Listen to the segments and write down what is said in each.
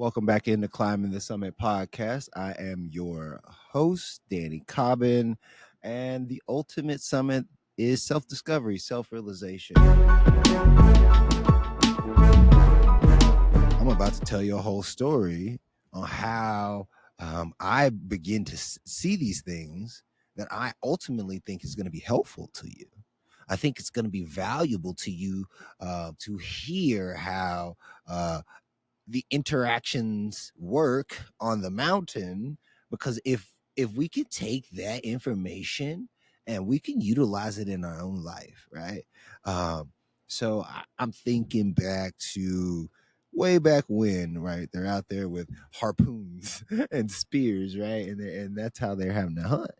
Welcome back into Climbing the Summit podcast. I am your host, Danny Cobbin, and the ultimate summit is self discovery, self realization. I'm about to tell you a whole story on how I begin to see these things that I ultimately think is going to be helpful to you. I think it's going to be valuable to you to hear how the interactions work on the mountain, because if we could take that information and we can utilize it in our own life, right? I'm thinking back to way back when, right? They're out there with harpoons and spears, right? And that's how they're having to hunt.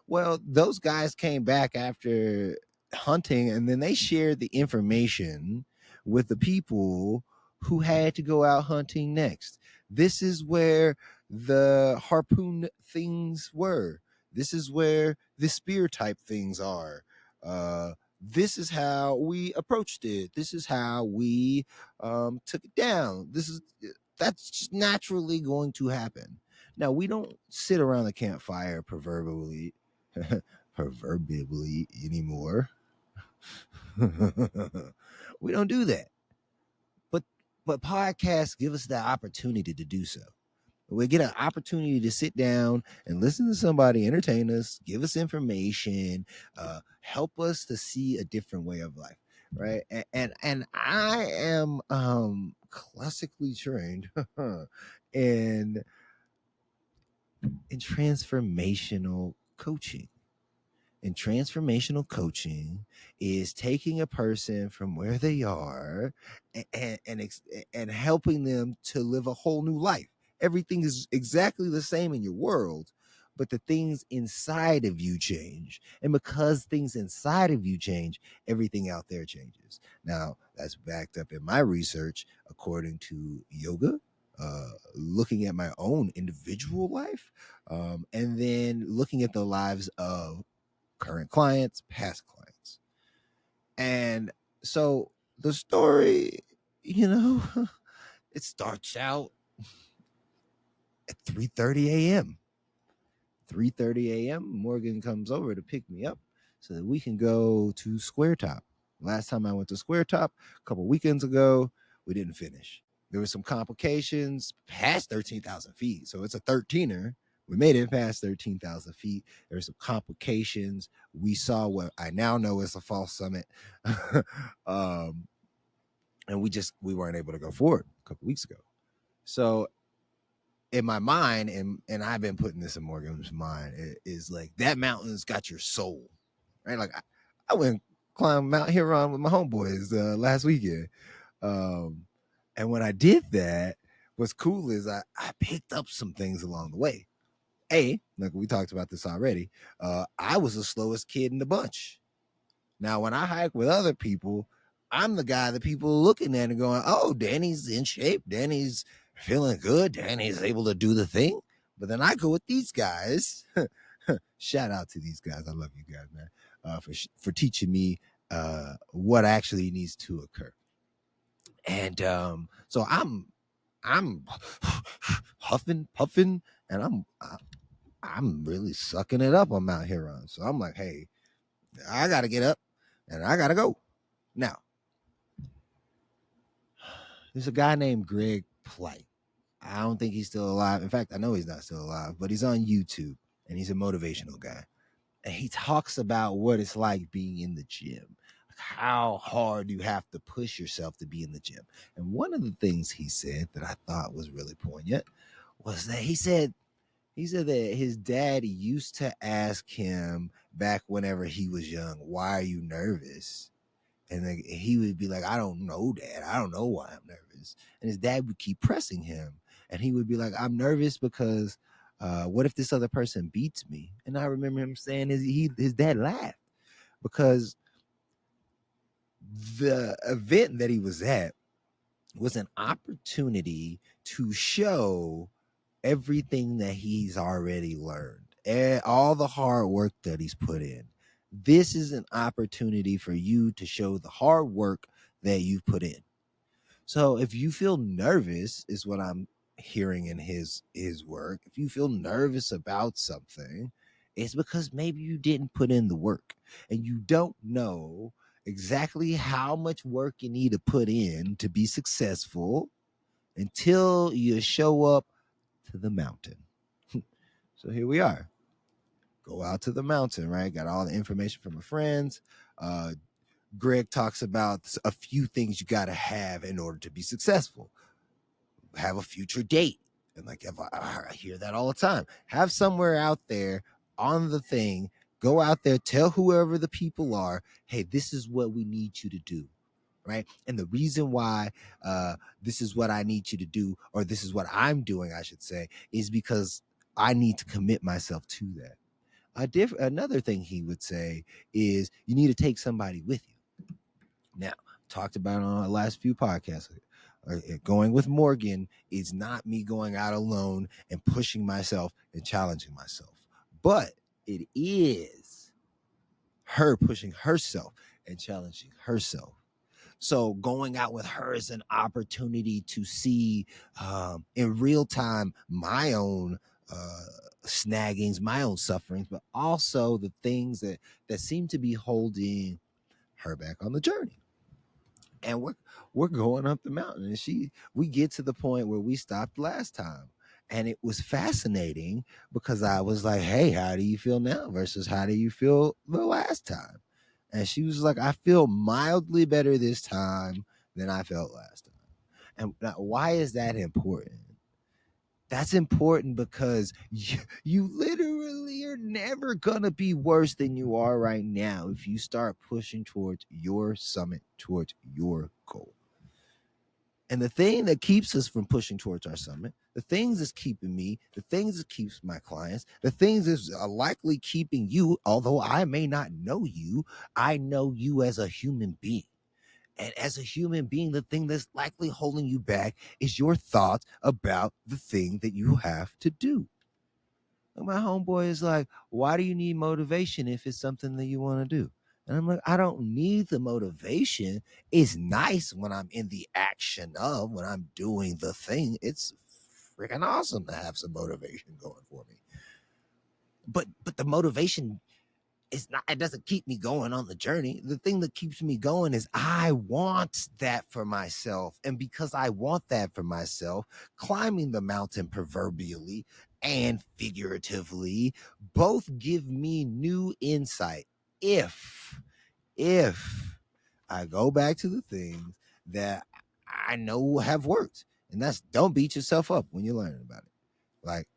Well, those guys came back after hunting, and then they shared the information with the people who had to go out hunting next. This is where the harpoon things were. This is where the spear type things are. This is how we approached it. This is how we took it down. That's just naturally going to happen. Now, we don't sit around the campfire proverbially anymore. We don't do that. But podcasts give us that opportunity to do so. We get an opportunity to sit down and listen to somebody entertain us, give us information, help us to see a different way of life, right? And I am classically trained in transformational coaching. And transformational coaching is taking a person from where they are and helping them to live a whole new life. Everything is exactly the same in your world, but the things inside of you change. And because things inside of you change, everything out there changes. Now, that's backed up in my research according to yoga, looking at my own individual life, and then looking at the lives of current clients, past clients. And so the story, it starts out at 3:30 a.m. 3:30 a.m. Morgan comes over to pick me up so that we can go to Square Top. Last time I went to Square Top, a couple weekends ago, we didn't finish. There were some complications past 13,000 feet. So it's a 13er. We made it past 13,000 feet. There were some complications. We saw what I now know is a false summit. And we weren't able to go forward a couple weeks ago. So in my mind, and I've been putting this in Morgan's mind, is like that mountain's got your soul, right? Like I went climb Mount Huron with my homeboys last weekend. And when I did that, what's cool is I picked up some things along the way. Like we talked about this already, I was the slowest kid in the bunch. Now, when I hike with other people, I'm the guy that people are looking at and going, oh, Danny's in shape. Danny's feeling good. Danny's able to do the thing. But then I go with these guys. Shout out to these guys. I love you guys, man, for teaching me what actually needs to occur. And so I'm huffing, puffing, and I'm really sucking it up on Mount Huron. So I'm like, hey, I got to get up and I got to go. Now, there's a guy named Greg Plight. I don't think he's still alive. In fact, I know he's not still alive, but he's on YouTube and he's a motivational guy. And he talks about what it's like being in the gym, how hard you have to push yourself to be in the gym. And one of the things he said that I thought was really poignant was that he said that his dad used to ask him back whenever he was young, why are you nervous? And then he would be like, I don't know, Dad. I don't know why I'm nervous. And his dad would keep pressing him. And he would be like, I'm nervous because what if this other person beats me? And I remember him saying his dad laughed because the event that he was at was an opportunity to show everything that he's already learned, all the hard work that he's put in. This is an opportunity for you to show the hard work that you've put in. So if you feel nervous, is what I'm hearing in his work, if you feel nervous about something, it's because maybe you didn't put in the work and you don't know exactly how much work you need to put in to be successful until you show up to the mountain. So here we are. Go out to the mountain, right? Got all the information from my friends. Greg talks about a few things you got to have in order to be successful. Have a future date. And like, if I hear that all the time. Have somewhere out there on the thing. Go out there, tell whoever the people are, hey, this is what we need you to do. Right. And the reason why this is what I need you to do, or this is what I'm doing, I should say, is because I need to commit myself to that. Another thing he would say is you need to take somebody with you. Now, talked about it on our last few podcasts. Going with Morgan is not me going out alone and pushing myself and challenging myself, but it is her pushing herself and challenging herself. So going out with her is an opportunity to see in real time my own snaggings, my own sufferings, but also the things that seem to be holding her back on the journey. And we're going up the mountain, and we get to the point where we stopped last time. And it was fascinating because I was like, hey, how do you feel now versus how do you feel the last time? And she was like, I feel mildly better this time than I felt last time. And now, why is that important? That's important because you literally are never going to be worse than you are right now if you start pushing towards your summit, towards your goal. And the thing that keeps us from pushing towards our summit, the things that's keeping me, the things that keeps my clients, the things that's likely keeping you, although I may not know you, I know you as a human being. And as a human being, the thing that's likely holding you back is your thoughts about the thing that you have to do. And my homeboy is like, why do you need motivation if it's something that you want to do? And I'm like, I don't need the motivation. It's nice when I'm in the action of, when I'm doing the thing. It's freaking awesome to have some motivation going for me. But the motivation is not, it doesn't keep me going on the journey. The thing that keeps me going is I want that for myself. And because I want that for myself, climbing the mountain proverbially and figuratively both give me new insight. If I go back to the things that I know have worked, and that's don't beat yourself up when you're learning about it. Like,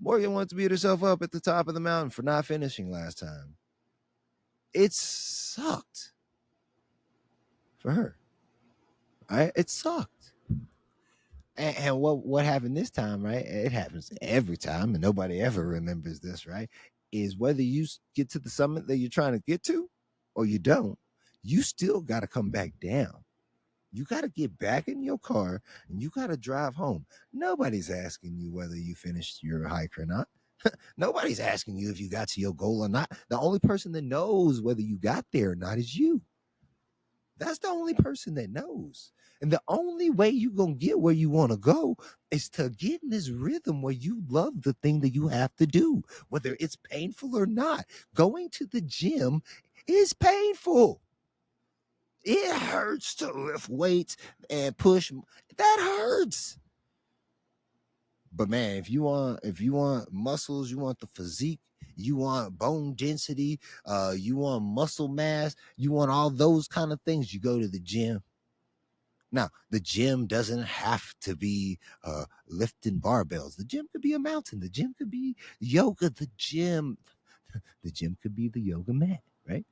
Morgan wants to beat herself up at the top of the mountain for not finishing last time. It sucked for her. Right? It sucked. And what happened this time, right? It happens every time, and nobody ever remembers this, right? Is whether you get to the summit that you're trying to get to or you don't, you still got to come back down. You got to get back in your car and you got to drive home. Nobody's asking you whether you finished your hike or not. Nobody's asking you if you got to your goal or not. The only person that knows whether you got there or not is you. That's the only person that knows. And the only way you're going to get where you want to go is to get in this rhythm where you love the thing that you have to do, whether it's painful or not. Going to the gym is painful. It hurts to lift weights and push. That hurts. But man, if you want muscles, you want the physique, you want bone density, you want muscle mass, you want all those kind of things, you go to the gym. Now, the gym doesn't have to be lifting barbells. The gym could be a mountain. The gym could be yoga. The gym could be the yoga mat, right?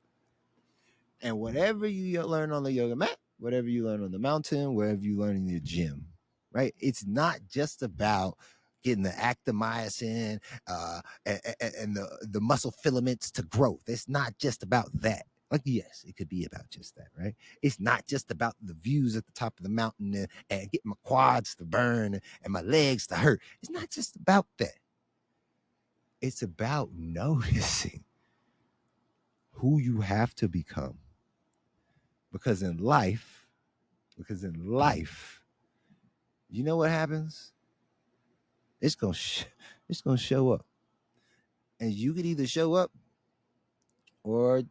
And whatever you learn on the yoga mat, whatever you learn on the mountain, wherever you learn in your gym, right? It's not just about getting the actomyosin and the muscle filaments to growth. It's not just about that. Like, yes, it could be about just that, right? It's not just about the views at the top of the mountain and getting my quads to burn and my legs to hurt. It's not just about that. It's about noticing who you have to become. Because in life, you know what happens? It's gonna it's gonna show up, and you could either show up or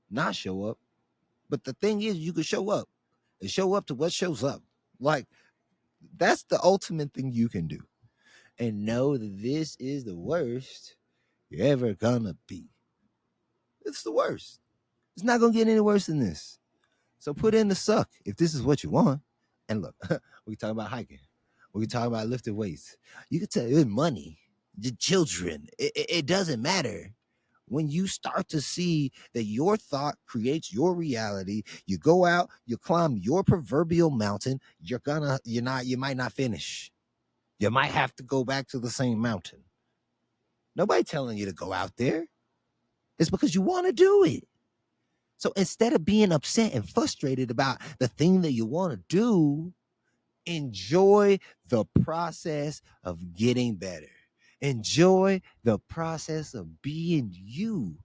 not show up. But the thing is, you could show up and show up to what shows up. Like, that's the ultimate thing you can do, and know that this is the worst you're ever gonna be. It's the worst. It's not gonna get any worse than this. So put in the suck if this is what you want. And look, we talk about hiking. We can talk about lifting weights. You can tell it money, the children. It doesn't matter. When you start to see that your thought creates your reality, you go out, you climb your proverbial mountain, you might not finish. You might have to go back to the same mountain. Nobody telling you to go out there. It's because you want to do it. So instead of being upset and frustrated about the thing that you want to do, enjoy the process of getting better. Enjoy the process of being you.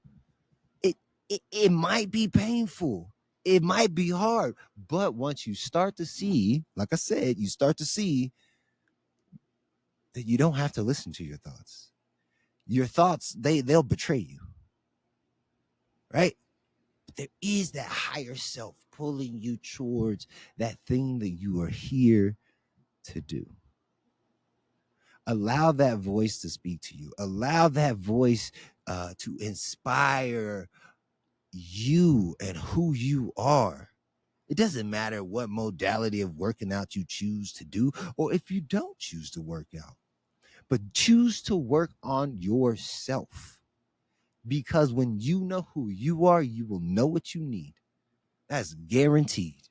It might be painful. It might be hard. But once you start to see, like I said, you start to see that you don't have to listen to your thoughts. Your thoughts, they'll betray you. Right? But there is that higher self pulling you towards that thing that you are here to do. Allow that voice to speak to you. Allow that voice to inspire you and who you are. It doesn't matter what modality of working out you choose to do, or if you don't choose to work out, but choose to work on yourself. Because when you know who you are, you will know what you need. That's guaranteed.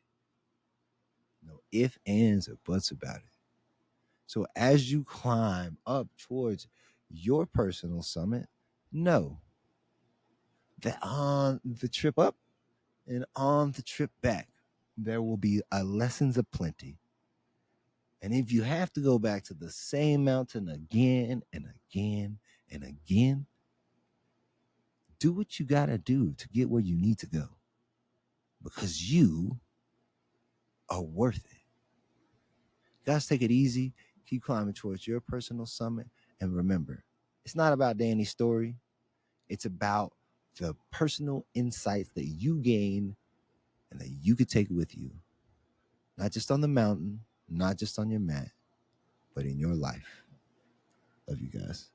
No ifs, ands, or buts about it. So as you climb up towards your personal summit, know that on the trip up and on the trip back, there will be lessons aplenty. And if you have to go back to the same mountain again and again and again, do what you got to do to get where you need to go. Because you are worth it. Guys, take it easy. Keep climbing towards your personal summit. And remember, it's not about Danny's story. It's about the personal insights that you gain and that you could take with you. Not just on the mountain, not just on your mat, but in your life. Love you guys.